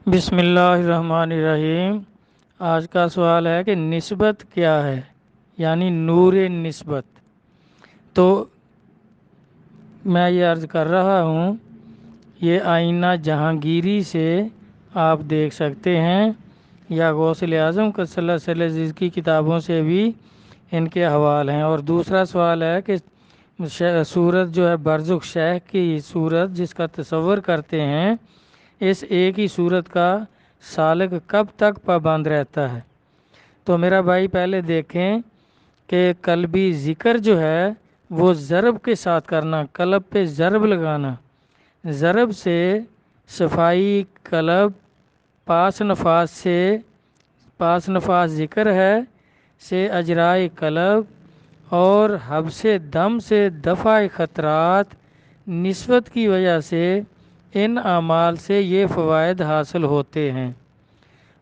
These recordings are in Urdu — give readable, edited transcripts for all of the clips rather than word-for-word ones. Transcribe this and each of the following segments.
بسم اللہ الرحمن الرحیم۔ آج کا سوال ہے کہ نسبت کیا ہے، یعنی نور نسبت۔ تو میں یہ عرض کر رہا ہوں، یہ آئینہ جہانگیری سے آپ دیکھ سکتے ہیں، یا غوث اعظم صلی اللہ علیہ وسلم کی کتابوں سے بھی ان کے حوال ہیں۔ اور دوسرا سوال ہے کہ صورت جو ہے برزخ شیخ کی صورت جس کا تصور کرتے ہیں، اس ایک ہی صورت کا سالک کب تک پابند رہتا ہے؟ تو میرا بھائی پہلے دیکھیں کہ قلبی ذکر جو ہے وہ ضرب کے ساتھ کرنا، قلب پہ ضرب لگانا، ضرب سے صفائی قلب، پاس نفاس ذکر ہے سے اجرائے قلب اور حبس دم سے دفع خطرات، نسبت کی وجہ سے ان اعمال سے یہ فوائد حاصل ہوتے ہیں۔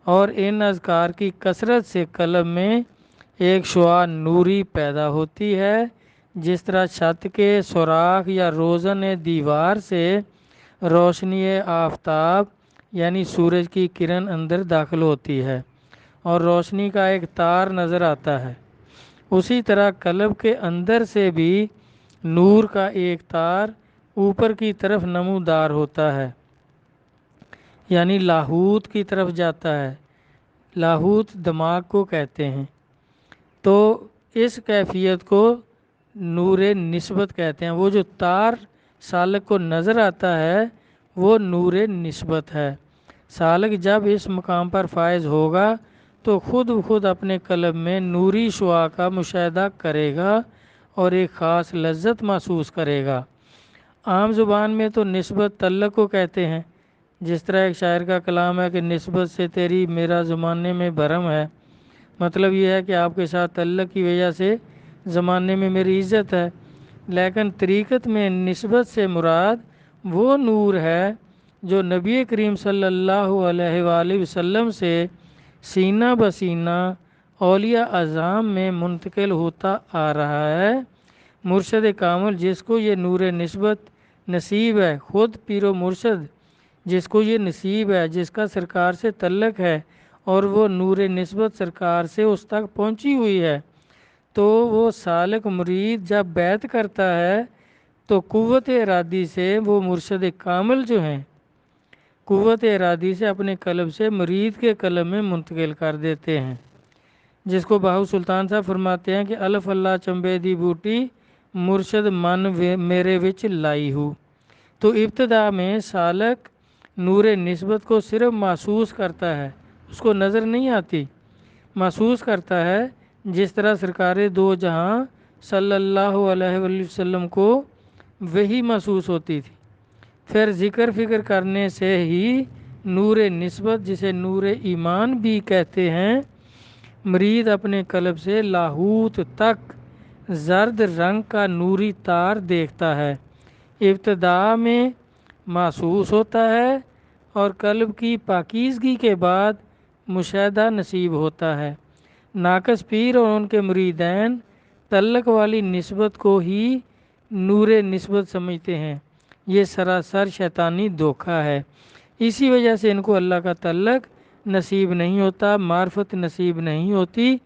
اور ان اذکار کی کثرت سے قلب میں ایک شعاع نوری پیدا ہوتی ہے، جس طرح چھت کے سوراخ یا روزن دیوار سے روشنی آفتاب یعنی سورج کی کرن اندر داخل ہوتی ہے اور روشنی کا ایک تار نظر آتا ہے، اسی طرح قلب کے اندر سے بھی نور کا ایک تار اوپر کی طرف نمودار ہوتا ہے، یعنی لاہوت کی طرف جاتا ہے۔ لاہوت دماغ کو کہتے ہیں۔ تو اس کیفیت کو نور نسبت کہتے ہیں۔ وہ جو تار سالک کو نظر آتا ہے وہ نور نسبت ہے۔ سالک جب اس مقام پر فائز ہوگا تو خود بخود اپنے قلب میں نوری شعاع کا مشاہدہ کرے گا اور ایک خاص لذت محسوس کرے گا۔ عام زبان میں تو نسبت تعلق کو کہتے ہیں، جس طرح ایک شاعر کا کلام ہے کہ نسبت سے تیری میرا زمانے میں بھرم ہے۔ مطلب یہ ہے کہ آپ کے ساتھ تعلق کی وجہ سے زمانے میں میری عزت ہے۔ لیکن طریقت میں نسبت سے مراد وہ نور ہے جو نبی کریم صلی اللہ علیہ وآلہ وسلم سے سینہ بسینہ اولیاء اعظام میں منتقل ہوتا آ رہا ہے۔ مرشد کامل جس کو یہ نور نسبت نصیب ہے، خود پیر و مرشد جس کو یہ نصیب ہے، جس کا سرکار سے تعلق ہے اور وہ نور نسبت سرکار سے اس تک پہنچی ہوئی ہے، تو وہ سالک مرید جب بیعت کرتا ہے تو قوت ارادی سے وہ مرشد کامل جو ہیں قوت ارادی سے اپنے قلب سے مرید کے قلب میں منتقل کر دیتے ہیں، جس کو بہو سلطان صاحب فرماتے ہیں کہ الف اللہ چمبے دی بوٹی مرشد من میرے وچ لائی ہو۔ تو ابتدا میں سالک نور نسبت کو صرف محسوس کرتا ہے، اس کو نظر نہیں آتی، محسوس کرتا ہے، جس طرح سرکار دو جہاں صلی اللہ علیہ وآلہ وسلم کو وہی محسوس ہوتی تھی۔ پھر ذکر فکر کرنے سے ہی نور نسبت جسے نور ایمان بھی کہتے ہیں، مرید اپنے قلب سے لاہوت تک زرد رنگ کا نوری تار دیکھتا ہے۔ ابتدا میں محسوس ہوتا ہے اور قلب کی پاکیزگی کے بعد مشاہدہ نصیب ہوتا ہے۔ ناقص پیر اور ان کے مریدین تعلق والی نسبت کو ہی نور نسبت سمجھتے ہیں۔ یہ سراسر شیطانی دھوکہ ہے۔ اسی وجہ سے ان کو اللہ کا تعلق نصیب نہیں ہوتا، معرفت نصیب نہیں ہوتی،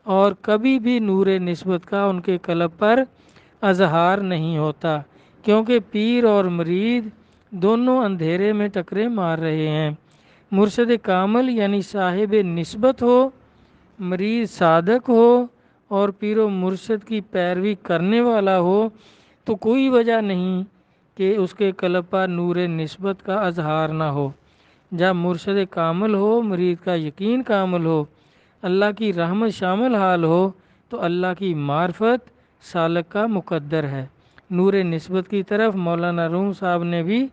اور کبھی بھی نور نسبت کا ان کے قلب پر اظہار نہیں ہوتا، کیونکہ پیر اور مرید دونوں اندھیرے میں ٹکرے مار رہے ہیں۔ مرشد کامل یعنی صاحب نسبت ہو، مرید صادق ہو اور پیر و مرشد کی پیروی کرنے والا ہو، تو کوئی وجہ نہیں کہ اس کے قلب پر نور نسبت کا اظہار نہ ہو۔ جب مرشد کامل ہو، مرید کا یقین کامل ہو، اللہ کی رحمت شامل حال ہو، تو اللہ کی معرفت سالک کا مقدر ہے۔ نور نسبت کی طرف مولانا روم صاحب نے بھی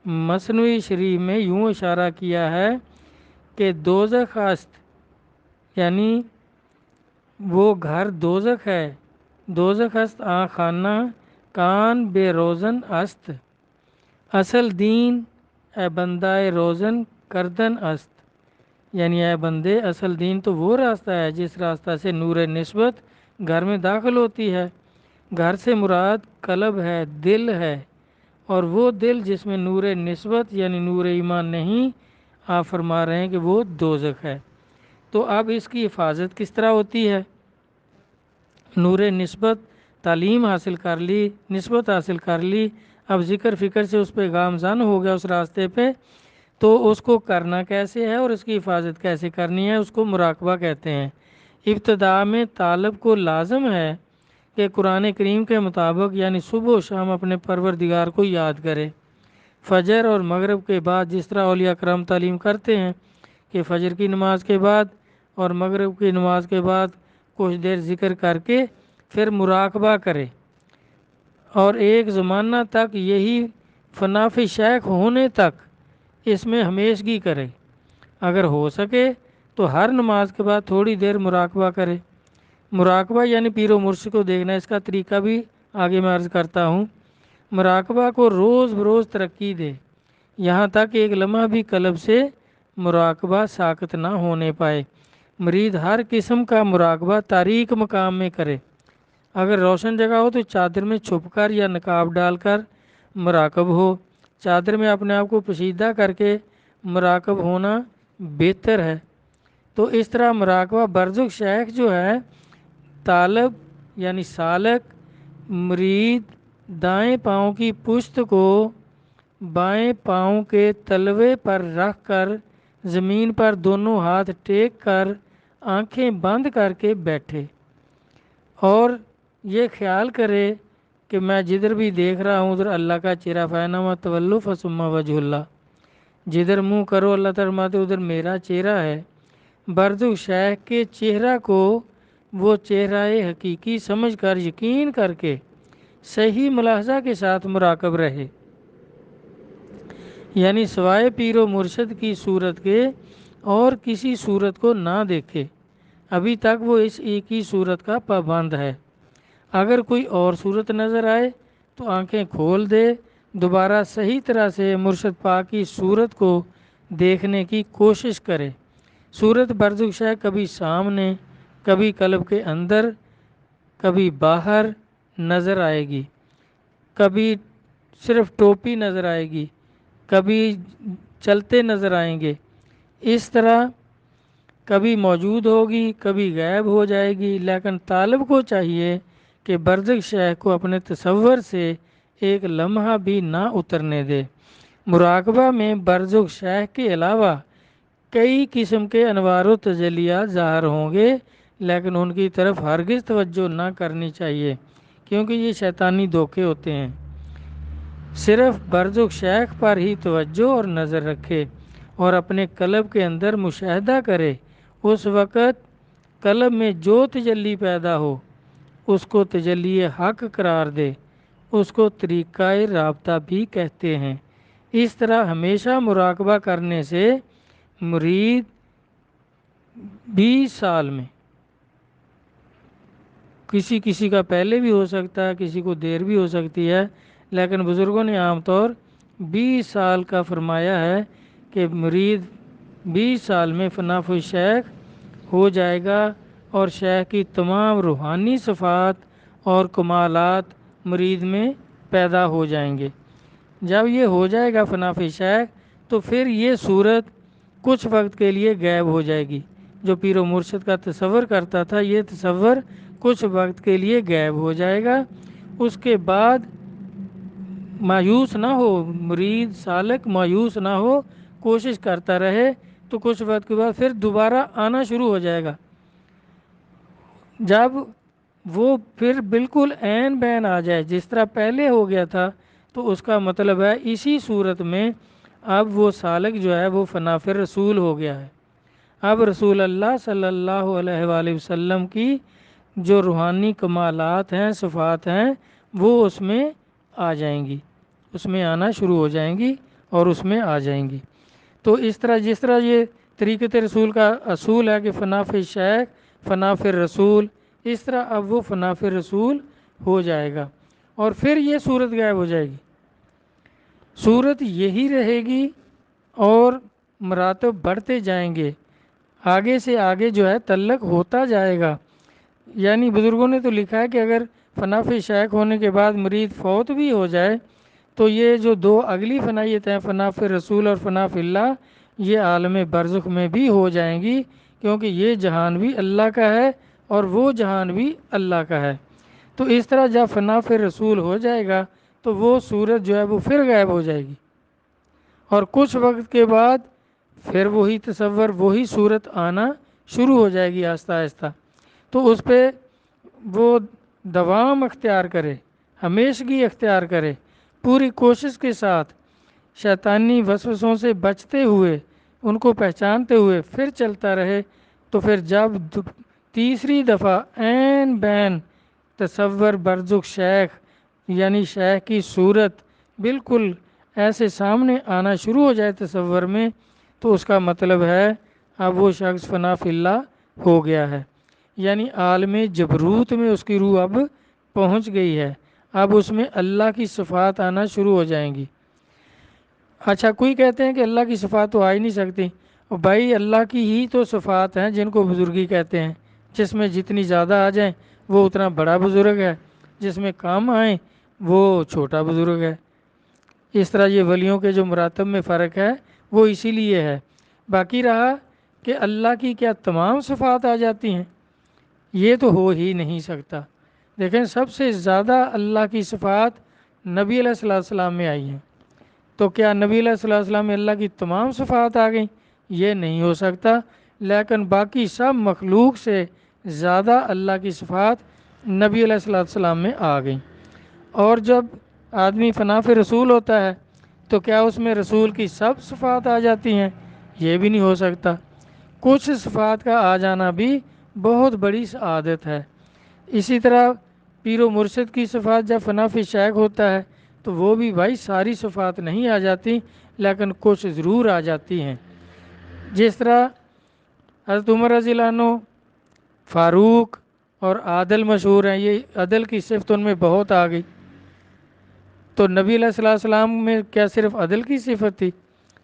مثنوی شریف میں یوں اشارہ کیا ہے کہ دوزخ است، یعنی وہ گھر دوزخ ہے، دوزخ است آن خانہ کان بے روزن است، اصل دین اے بندہ روزن کردن است، یعنی اے بندے اصل دین تو وہ راستہ ہے جس راستہ سے نور نسبت گھر میں داخل ہوتی ہے۔ گھر سے مراد قلب ہے، دل ہے، اور وہ دل جس میں نور نسبت یعنی نور ایمان نہیں، آپ فرما رہے ہیں کہ وہ دوزخ ہے۔ تو اب اس کی حفاظت کس طرح ہوتی ہے؟ نور نسبت تعلیم حاصل کر لی، نسبت حاصل کر لی، اب ذکر فکر سے اس پہ گامزن ہو گیا اس راستے پہ، تو اس کو کرنا کیسے ہے اور اس کی حفاظت کیسے کرنی ہے؟ اس کو مراقبہ کہتے ہیں۔ ابتدا میں طالب کو لازم ہے کہ قرآن کریم کے مطابق یعنی صبح و شام اپنے پروردگار کو یاد کرے۔ فجر اور مغرب کے بعد جس طرح اولیاء کرام تعلیم کرتے ہیں کہ فجر کی نماز کے بعد اور مغرب کی نماز کے بعد کچھ دیر ذکر کر کے پھر مراقبہ کرے، اور ایک زمانہ تک یہی فناف شیخ ہونے تک اس میں ہمیشگی کرے۔ اگر ہو سکے تو ہر نماز کے بعد تھوڑی دیر مراقبہ کرے۔ مراقبہ یعنی پیر و مرشد کو دیکھنا، اس کا طریقہ بھی آگے میں عرض کرتا ہوں۔ مراقبہ کو روز بروز ترقی دے، یہاں تک ایک لمحہ بھی قلب سے مراقبہ ساقط نہ ہونے پائے۔ مرید ہر قسم کا مراقبہ تاریک مقام میں کرے۔ اگر روشن جگہ ہو تو چادر میں چھپ کر یا نقاب ڈال کر مراقب ہو۔ چادر میں اپنے آپ کو پوشیدہ کر کے مراقب ہونا بہتر ہے۔ تو اس طرح مراقبہ برزخ شیخ جو ہے، طالب یعنی سالک مرید دائیں پاؤں کی پشت کو بائیں پاؤں کے تلوے پر رکھ کر زمین پر دونوں ہاتھ ٹیک کر آنکھیں بند کر کے بیٹھے، اور یہ خیال کرے کہ میں جدھر بھی دیکھ رہا ہوں ادھر اللہ کا چہرہ، فینما تولوا فثم وجہ اللہ، جدھر منہ کرو اللہ تعالیٰ فرماتے ادھر میرا چہرہ ہے۔ برزخ شیخ کے چہرہ کو وہ چہرہ حقیقی سمجھ کر یقین کر کے صحیح ملاحظہ کے ساتھ مراقب رہے، یعنی سوائے پیر و مرشد کی صورت کے اور کسی صورت کو نہ دیکھے۔ ابھی تک وہ اس ایک ہی صورت کا پابند ہے۔ اگر کوئی اور صورت نظر آئے تو آنکھیں کھول دے، دوبارہ صحیح طرح سے مرشد پاک کی صورت کو دیکھنے کی کوشش کرے۔ صورت برزخ شیخ کبھی سامنے، کبھی قلب کے اندر، کبھی باہر نظر آئے گی، کبھی صرف ٹوپی نظر آئے گی، کبھی چلتے نظر آئیں گے۔ اس طرح کبھی موجود ہوگی، کبھی غائب ہو جائے گی، لیکن طالب کو چاہیے کہ برزخ شیخ کو اپنے تصور سے ایک لمحہ بھی نہ اترنے دے۔ مراقبہ میں برزخ شیخ کے علاوہ کئی قسم کے انوار و تجلیات ظاہر ہوں گے، لیکن ان کی طرف ہرگز توجہ نہ کرنی چاہیے، کیونکہ یہ شیطانی دھوکے ہوتے ہیں۔ صرف برزخ شیخ پر ہی توجہ اور نظر رکھے اور اپنے قلب کے اندر مشاہدہ کرے۔ اس وقت قلب میں جو تجلی پیدا ہو اس کو تجلی حق قرار دے، اس کو طریقہ رابطہ بھی کہتے ہیں۔ اس طرح ہمیشہ مراقبہ کرنے سے مرید 20 سال میں، کسی کا پہلے بھی ہو سکتا ہے، کسی کو دیر بھی ہو سکتی ہے، لیکن بزرگوں نے عام طور 20 سال کا فرمایا ہے کہ مرید 20 سال میں فناف الشیخ ہو جائے گا، اور شیخ کی تمام روحانی صفات اور کمالات مرید میں پیدا ہو جائیں گے۔ جب یہ ہو جائے گا فناف شیخ، تو پھر یہ صورت کچھ وقت کے لیے غائب ہو جائے گی۔ جو پیر و مرشد کا تصور کرتا تھا، یہ تصور کچھ وقت کے لیے غائب ہو جائے گا۔ اس کے بعد مایوس نہ ہو مرید، سالک مایوس نہ ہو، کوشش کرتا رہے، تو کچھ وقت کے بعد پھر دوبارہ آنا شروع ہو جائے گا۔ جب وہ پھر بالکل عین بین آ جائے جس طرح پہلے ہو گیا تھا، تو اس کا مطلب ہے اسی صورت میں اب وہ سالک جو ہے وہ فناف رسول ہو گیا ہے۔ اب رسول اللہ صلی اللہ علیہ وآلہ وسلم کی جو روحانی کمالات ہیں، صفات ہیں، وہ اس میں آ جائیں گی، اس میں آنا شروع ہو جائیں گی اور اس میں آ جائیں گی۔ تو اس طرح جس طرح یہ طریقت رسول کا اصول ہے کہ فناف شیخ فناف رسول، اس طرح اب وہ فناف رسول ہو جائے گا، اور پھر یہ صورت غائب ہو جائے گی۔ صورت یہی رہے گی اور مراتب بڑھتے جائیں گے، آگے سے آگے جو ہے تعلق ہوتا جائے گا۔ یعنی بزرگوں نے تو لکھا ہے کہ اگر فناف شیخ ہونے کے بعد مرید فوت بھی ہو جائے تو یہ جو دو اگلی فنائیت ہیں، فنا فی رسول اور فنا فی اللہ، یہ عالم برزخ میں بھی ہو جائیں گی، کیونکہ یہ جہان بھی اللہ کا ہے اور وہ جہان بھی اللہ کا ہے۔ تو اس طرح جب فنا فی رسول ہو جائے گا تو وہ صورت جو ہے وہ پھر غائب ہو جائے گی، اور کچھ وقت کے بعد پھر وہی تصور، وہی صورت آنا شروع ہو جائے گی آہستہ آہستہ۔ تو اس پہ وہ دوام اختیار کرے، ہمیشگی اختیار کرے، پوری کوشش کے ساتھ شیطانی وسوسوں سے بچتے ہوئے، ان کو پہچانتے ہوئے پھر چلتا رہے، تو پھر جب تیسری دفعہ عین بین تصور برزخ شیخ، یعنی شیخ کی صورت بالکل ایسے سامنے آنا شروع ہو جائے تصور میں، تو اس کا مطلب ہے اب وہ شخص فنا فی اللہ ہو گیا ہے، یعنی عالم جبروت میں اس کی روح اب پہنچ گئی ہے، اب اس میں اللہ کی صفات آنا شروع ہو جائیں گی۔ اچھا، کوئی کہتے ہیں کہ اللہ کی صفات تو آ ہی نہیں سکتی، اور بھائی اللہ کی ہی تو صفات ہیں جن کو بزرگی کہتے ہیں، جس میں جتنی زیادہ آ جائیں وہ اتنا بڑا بزرگ ہے، جس میں کام آئیں وہ چھوٹا بزرگ ہے۔ اس طرح یہ ولیوں کے جو مراتب میں فرق ہے وہ اسی لیے ہے۔ باقی رہا کہ اللہ کی کیا تمام صفات آ جاتی ہیں؟ یہ تو ہو ہی نہیں سکتا۔ دیکھیں، سب سے زیادہ اللہ کی صفات نبی علیہ الصلوۃ والسلام میں آئی ہیں، تو کیا نبی علیہ الصلوۃ والسلام میں اللہ کی تمام صفات آ گئیں؟ یہ نہیں ہو سکتا، لیکن باقی سب مخلوق سے زیادہ اللہ کی صفات نبی علیہ الصلوۃ والسلام میں آ گئیں۔ اور جب آدمی فنا فی رسول ہوتا ہے تو کیا اس میں رسول کی سب صفات آ جاتی ہیں؟ یہ بھی نہیں ہو سکتا۔ کچھ صفات کا آ جانا بھی بہت بڑی سعادت ہے۔ اسی طرح پیر و مرشد کی صفات جب فنا فی شیخ ہوتا ہے تو وہ بھی بھائی ساری صفات نہیں آ جاتی، لیکن کچھ ضرور آ جاتی ہیں۔ جس طرح حضرت عمر رضی اللہ عنہ فاروق اور عادل مشہور ہیں، یہ عدل کی صفت ان میں بہت آ گئی۔ تو نبی علیہ الصلوۃ والسلام میں کیا صرف عدل کی صفت تھی؟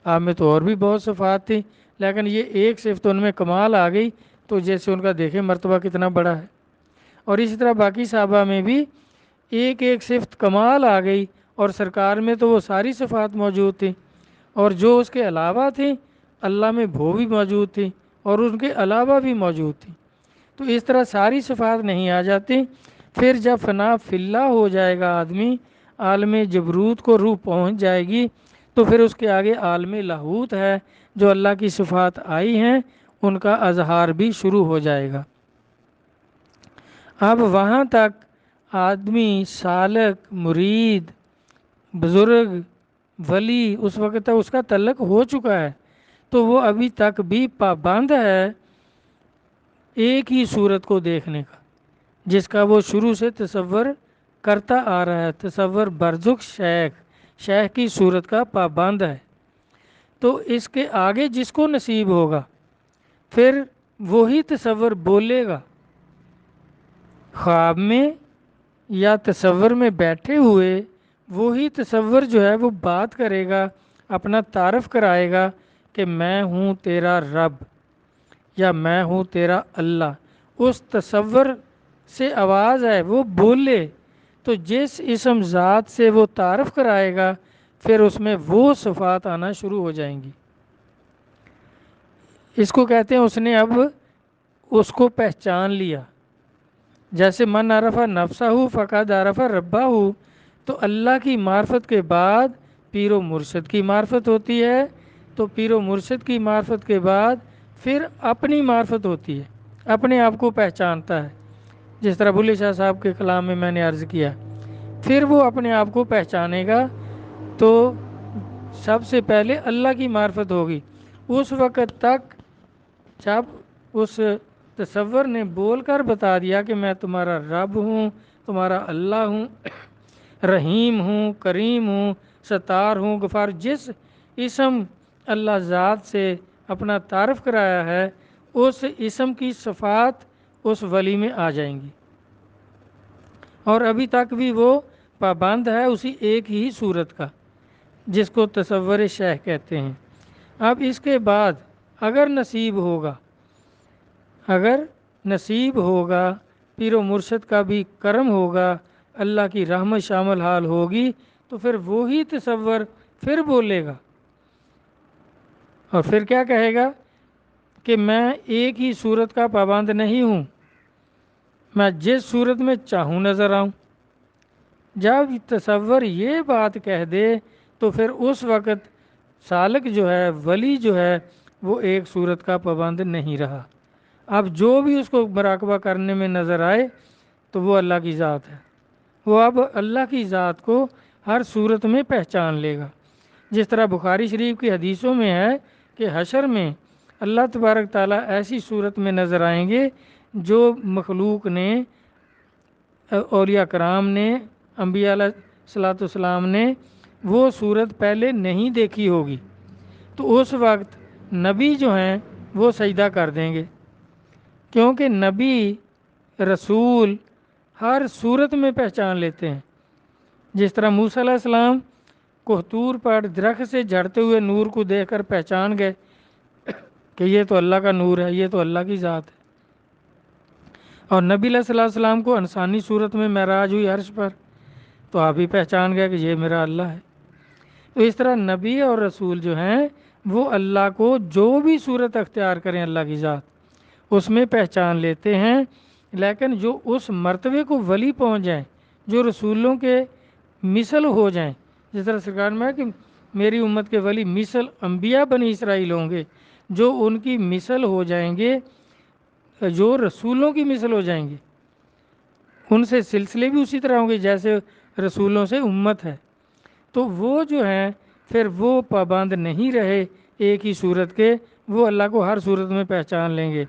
آپ میں تو اور بھی بہت صفات تھی، لیکن یہ ایک صفت ان میں کمال آ گئی، تو جیسے ان کا دیکھیں مرتبہ کتنا بڑا ہے۔ اور اسی طرح باقی صحابہ میں بھی ایک ایک صفت کمال آ گئی، اور سرکار میں تو وہ ساری صفات موجود تھیں، اور جو اس کے علاوہ تھیں اللہ میں وہ بھی موجود تھیں، اور ان کے علاوہ بھی موجود تھیں۔ تو اس طرح ساری صفات نہیں آ جاتی۔ پھر جب فنا فی اللہ ہو جائے گا آدمی، عالم جبروت کو روح پہنچ جائے گی، تو پھر اس کے آگے عالم لاہوت ہے، جو اللہ کی صفات آئی ہیں ان کا اظہار بھی شروع ہو جائے گا۔ اب وہاں تک آدمی سالک، مرید، بزرگ، ولی اس وقت تک اس کا تعلق ہو چکا ہے، تو وہ ابھی تک بھی پابند ہے ایک ہی صورت کو دیکھنے کا، جس کا وہ شروع سے تصور کرتا آ رہا ہے، تصور برزخ شیخ، شیخ کی صورت کا پابند ہے۔ تو اس کے آگے جس کو نصیب ہوگا پھر وہی تصور بولے گا، خواب میں یا تصور میں بیٹھے ہوئے وہی تصور جو ہے وہ بات کرے گا، اپنا تعارف کرائے گا کہ میں ہوں تیرا رب، یا میں ہوں تیرا اللہ۔ اس تصور سے آواز ہے وہ بولے، تو جس اسم ذات سے وہ تعارف کرائے گا پھر اس میں وہ صفات آنا شروع ہو جائیں گی۔ اس کو کہتے ہیں اس نے اب اس کو پہچان لیا۔ جیسے من عرف نفسہ فقد عرف ربہ، تو اللہ کی معرفت کے بعد پیر و مرشد کی معرفت ہوتی ہے، تو پیر و مرشد کی معرفت کے بعد پھر اپنی معرفت ہوتی ہے، اپنے آپ کو پہچانتا ہے، جس طرح بلے شاہ صاحب کے کلام میں میں نے عرض کیا۔ پھر وہ اپنے آپ کو پہچانے گا تو سب سے پہلے اللہ کی معرفت ہوگی۔ اس وقت تک جب اس تصور نے بول کر بتا دیا کہ میں تمہارا رب ہوں، تمہارا اللہ ہوں، رحیم ہوں، کریم ہوں، ستار ہوں، غفار، جس اسم اللہ ذات سے اپنا تعارف کرایا ہے اس اسم کی صفات اس ولی میں آ جائیں گی، اور ابھی تک بھی وہ پابند ہے اسی ایک ہی صورت کا، جس کو تصور شیخ کہتے ہیں۔ اب اس کے بعد اگر نصیب ہوگا پیر و مرشد کا بھی کرم ہوگا، اللہ کی رحمت شامل حال ہوگی، تو پھر وہی تصور پھر بولے گا، اور پھر کیا کہے گا کہ میں ایک ہی صورت کا پابند نہیں ہوں، میں جس صورت میں چاہوں نظر آؤں۔ جب تصور یہ بات کہہ دے تو پھر اس وقت سالک جو ہے، ولی جو ہے، وہ ایک صورت کا پابند نہیں رہا۔ اب جو بھی اس کو مراقبہ کرنے میں نظر آئے تو وہ اللہ کی ذات ہے، وہ اب اللہ کی ذات کو ہر صورت میں پہچان لے گا۔ جس طرح بخاری شریف کی حدیثوں میں ہے کہ حشر میں اللہ تبارک تعالیٰ ایسی صورت میں نظر آئیں گے جو مخلوق نے، اولیاء کرام نے، انبیاء علیہ الصلوۃ والسلام نے وہ صورت پہلے نہیں دیکھی ہوگی۔ تو اس وقت نبی جو ہیں وہ سجدہ کر دیں گے، کیونکہ نبی رسول ہر صورت میں پہچان لیتے ہیں۔ جس طرح موسیٰ علیہ السلام کوہتور پر درخت سے جھڑتے ہوئے نور کو دیکھ کر پہچان گئے کہ یہ تو اللہ کا نور ہے، یہ تو اللہ کی ذات ہے۔ اور نبی علیہ الصلوۃ والسلام کو انسانی صورت میں معراج ہوئی عرش پر، تو آپ ہی پہچان گئے کہ یہ میرا اللہ ہے۔ تو اس طرح نبی اور رسول جو ہیں وہ اللہ کو جو بھی صورت اختیار کریں اللہ کی ذات اس میں پہچان لیتے ہیں، لیکن جو اس مرتبے کو ولی پہنچ جائیں، جو رسولوں کے مثل ہو جائیں، جس طرح سرکار میں ہے کہ میری امت کے ولی مثل انبیاء بنی اسرائیل ہوں گے، جو ان کی مثل ہو جائیں گے، جو رسولوں کی مثل ہو جائیں گے، ان سے سلسلے بھی اسی طرح ہوں گے جیسے رسولوں سے امت ہے، تو وہ جو ہیں پھر وہ پابند نہیں رہے ایک ہی صورت کے، وہ اللہ کو ہر صورت میں پہچان لیں گے۔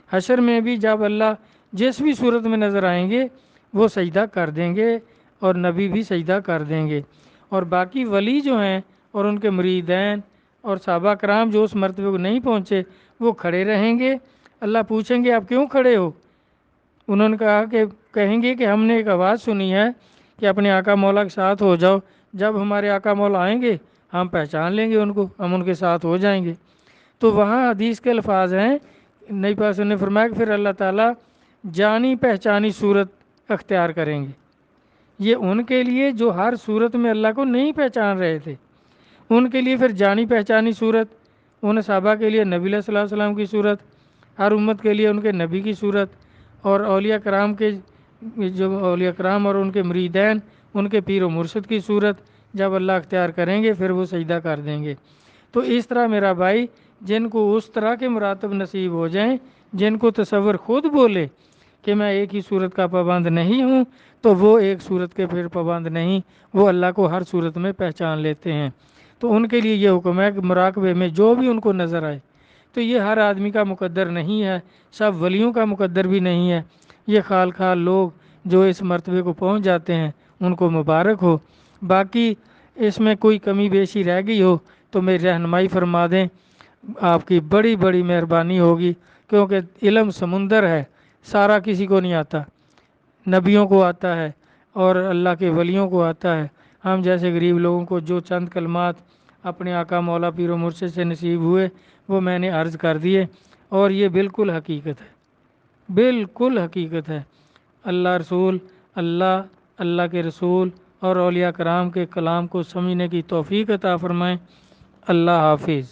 حشر میں بھی جب اللہ جس بھی صورت میں نظر آئیں گے وہ سجدہ کر دیں گے، اور نبی بھی سجدہ کر دیں گے، اور باقی ولی جو ہیں اور ان کے مریدین اور صحابہ کرام جو اس مرتبے کو نہیں پہنچے وہ کھڑے رہیں گے۔ اللہ پوچھیں گے آپ کیوں کھڑے ہو؟ انہوں نے کہا کہ کہیں گے کہ ہم نے ایک آواز سنی ہے کہ اپنے آقا مولا کے ساتھ ہو جاؤ، جب ہمارے آقا مولا آئیں گے ہم پہچان لیں گے ان کو، ہم ان کے ساتھ ہو جائیں گے۔ تو وہاں حدیث کے الفاظ ہیں، نبی پاک نے فرمایا کہ پھر اللہ تعالیٰ جانی پہچانی صورت اختیار کریں گے۔ یہ ان کے لیے جو ہر صورت میں اللہ کو نہیں پہچان رہے تھے، ان کے لیے پھر جانی پہچانی صورت، ان صحابہ کے لیے نبی علیہ الصلوۃ والسلام کی صورت، ہر امت کے لیے ان کے نبی کی صورت، اور اولیاء کرام کے جو اولیاء کرام اور ان کے مریدین ان کے پیر و مرشد کی صورت جب اللہ اختیار کریں گے پھر وہ سجدہ کر دیں گے۔ تو اس طرح میرا بھائی جن کو اس طرح کے مراتب نصیب ہو جائیں، جن کو تصور خود بولے کہ میں ایک ہی صورت کا پابند نہیں ہوں، تو وہ ایک صورت کے پھر پابند نہیں، وہ اللہ کو ہر صورت میں پہچان لیتے ہیں۔ تو ان کے لیے یہ حکم ہے کہ مراقبے میں جو بھی ان کو نظر آئے، تو یہ ہر آدمی کا مقدر نہیں ہے، سب ولیوں کا مقدر بھی نہیں ہے، یہ خال خال لوگ جو اس مرتبے کو پہنچ جاتے ہیں ان کو مبارک ہو۔ باقی اس میں کوئی کمی بیشی رہ گئی ہو تو میری رہنمائی فرما دیں، آپ کی بڑی بڑی مہربانی ہوگی، کیونکہ علم سمندر ہے، سارا کسی کو نہیں آتا، نبیوں کو آتا ہے اور اللہ کے ولیوں کو آتا ہے۔ ہم جیسے غریب لوگوں کو جو چند کلمات اپنے آقا مولا پیر و مرشد سے نصیب ہوئے وہ میں نے عرض کر دیے، اور یہ بالکل حقیقت ہے، بالکل حقیقت ہے۔ اللہ رسول، اللہ، اللہ کے رسول اور اولیاء کرام کے کلام کو سمجھنے کی توفیق عطا فرمائیں۔ اللہ حافظ۔